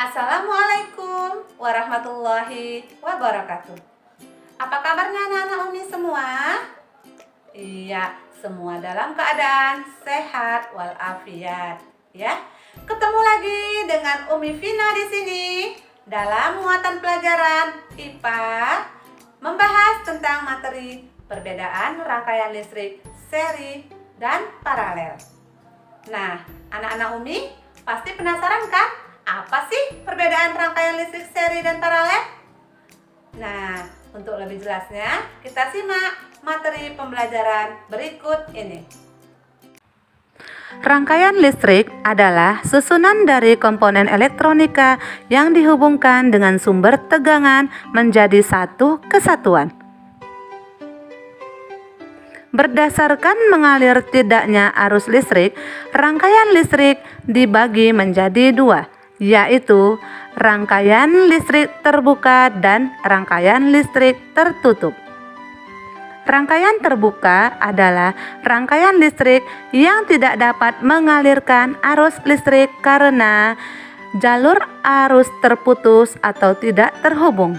Assalamualaikum warahmatullahi wabarakatuh. Apa kabarnya anak-anak Umi semua? Iya, semua dalam keadaan sehat walafiat, ya. Ketemu lagi dengan Umi Vina di sini dalam muatan pelajaran IPA membahas tentang materi perbedaan rangkaian listrik seri dan paralel. Nah, anak-anak Umi pasti penasaran kan? Apa sih perbedaan rangkaian listrik seri dan paralel? Nah, untuk lebih jelasnya, kita simak materi pembelajaran berikut ini. Rangkaian listrik adalah susunan dari komponen elektronika yang dihubungkan dengan sumber tegangan menjadi satu kesatuan. Berdasarkan mengalir tidaknya arus listrik, rangkaian listrik dibagi menjadi dua, yaitu rangkaian listrik terbuka dan rangkaian listrik tertutup. Rangkaian terbuka adalah rangkaian listrik yang tidak dapat mengalirkan arus listrik karena jalur arus terputus atau tidak terhubung.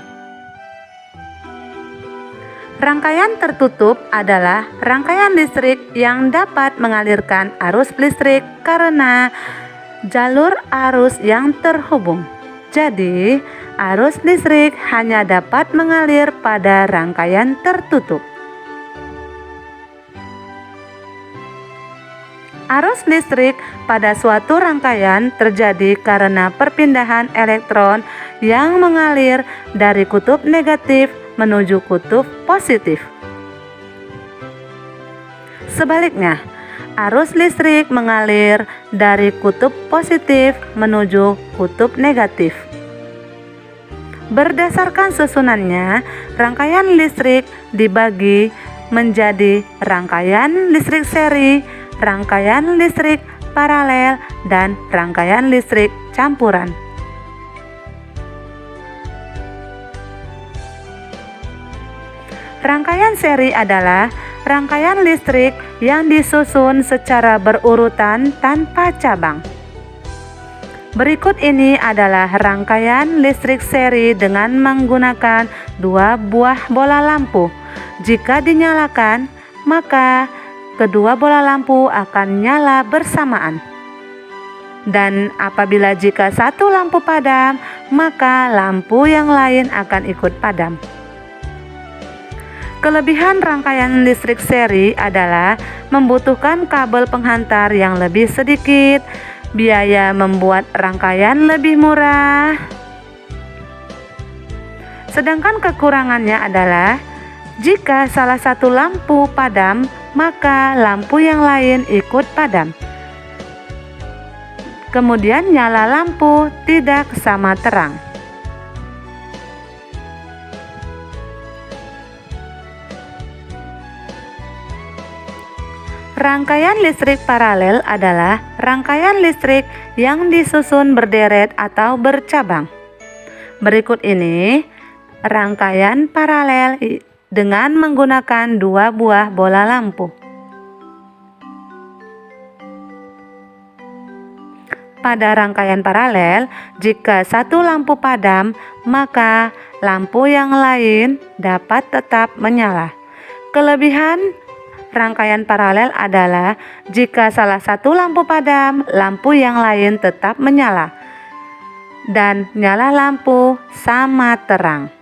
Rangkaian tertutup adalah rangkaian listrik yang dapat mengalirkan arus listrik karena jalur arus yang terhubung. Jadi, arus listrik hanya dapat mengalir pada rangkaian tertutup. Arus listrik pada suatu rangkaian terjadi karena perpindahan elektron yang mengalir dari kutub negatif menuju kutub positif. Sebaliknya, arus listrik mengalir dari kutub positif menuju kutub negatif. Berdasarkan susunannya, rangkaian listrik dibagi menjadi rangkaian listrik seri, rangkaian listrik paralel, dan rangkaian listrik campuran. Rangkaian seri adalah rangkaian listrik yang disusun secara berurutan tanpa cabang. Berikut ini adalah rangkaian listrik seri dengan menggunakan dua buah bola lampu. Jika dinyalakan, maka kedua bola lampu akan nyala bersamaan. Dan apabila jika satu lampu padam, maka lampu yang lain akan ikut padam. Kelebihan rangkaian listrik seri adalah membutuhkan kabel penghantar yang lebih sedikit, biaya membuat rangkaian lebih murah. Sedangkan kekurangannya adalah jika salah satu lampu padam, maka lampu yang lain ikut padam. Kemudian nyala lampu tidak sama terang. Rangkaian listrik paralel adalah rangkaian listrik yang disusun berderet atau bercabang. Berikut ini rangkaian paralel dengan menggunakan dua buah bola lampu. Pada rangkaian paralel, jika satu lampu padam, maka lampu yang lain dapat tetap menyala. Kelebihan rangkaian paralel adalah jika salah satu lampu padam, lampu yang lain tetap menyala dan nyala lampu sama terang.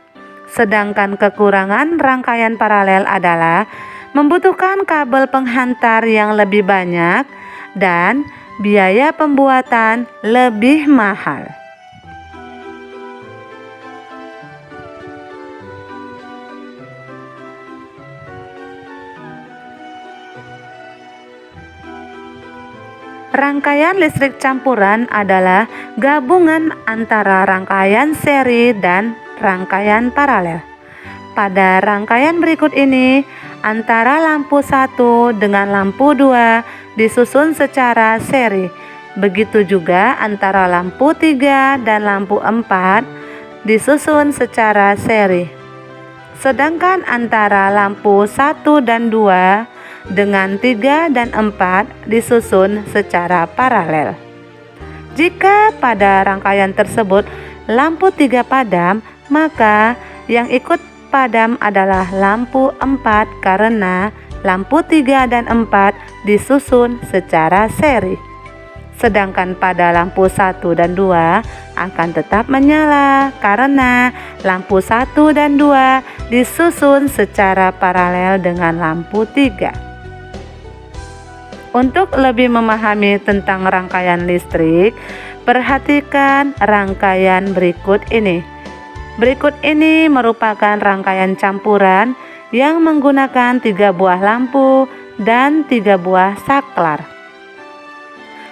Sedangkan kekurangan rangkaian paralel adalah membutuhkan kabel penghantar yang lebih banyak dan biaya pembuatan lebih mahal. Rangkaian listrik campuran adalah gabungan antara rangkaian seri dan rangkaian paralel. Pada rangkaian berikut ini, antara lampu 1 dengan lampu 2 disusun secara seri. Begitu juga antara lampu 3 dan lampu 4 disusun secara seri. Sedangkan antara lampu 1 dan 2 dengan 3 dan 4 disusun secara paralel. Jika pada rangkaian tersebut lampu 3 padam, maka yang ikut padam adalah lampu 4 karena lampu 3 dan 4 disusun secara seri. Sedangkan pada lampu 1 dan 2 akan tetap menyala karena lampu 1 dan 2 disusun secara paralel dengan lampu 3. Untuk lebih memahami tentang rangkaian listrik, perhatikan rangkaian berikut ini. Berikut ini merupakan rangkaian campuran yang menggunakan 3 buah lampu dan 3 buah saklar.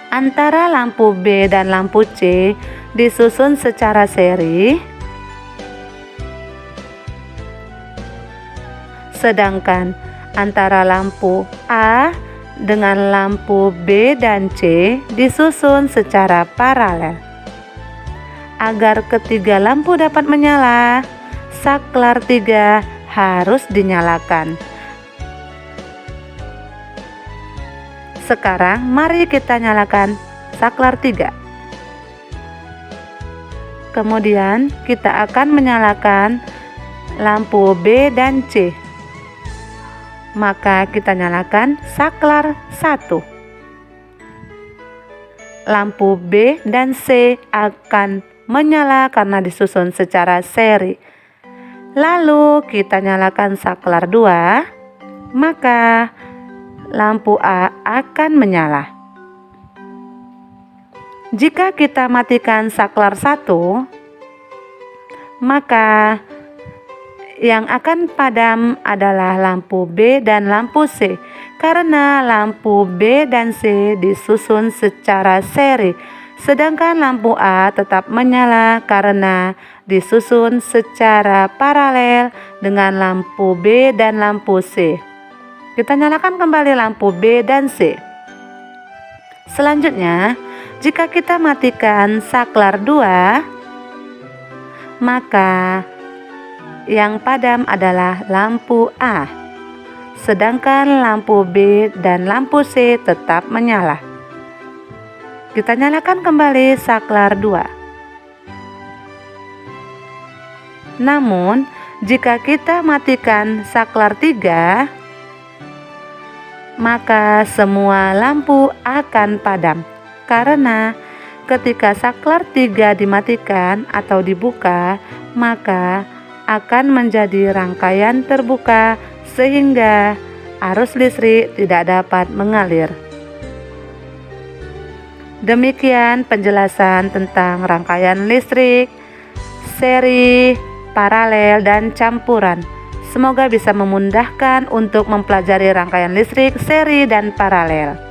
Antara lampu B dan lampu C disusun secara seri, sedangkan antara lampu A dengan lampu B dan C disusun secara paralel. Agar ketiga lampu dapat menyala, saklar 3 harus dinyalakan. Sekarang mari kita nyalakan saklar 3. Kemudian kita akan menyalakan lampu B dan C. Maka kita nyalakan saklar 1. Lampu B dan C akan menyala karena disusun secara seri. Lalu kita nyalakan saklar 2, maka lampu A akan menyala. Jika kita matikan saklar 1, maka yang akan padam adalah lampu B dan lampu C karena lampu B dan C disusun secara seri, sedangkan lampu A tetap menyala karena disusun secara paralel dengan lampu B dan lampu C. Kita nyalakan kembali lampu B dan C. Selanjutnya, jika kita matikan saklar 2, maka yang padam adalah lampu A, sedangkan lampu B dan lampu C tetap menyala. Kita nyalakan kembali saklar 2. Namun, jika kita matikan saklar 3, maka semua lampu akan padam karena ketika saklar 3 dimatikan atau dibuka, maka akan menjadi rangkaian terbuka sehingga arus listrik tidak dapat mengalir. Demikian penjelasan tentang rangkaian listrik, seri, paralel, dan campuran. Semoga bisa memudahkan untuk mempelajari rangkaian listrik, seri, dan paralel.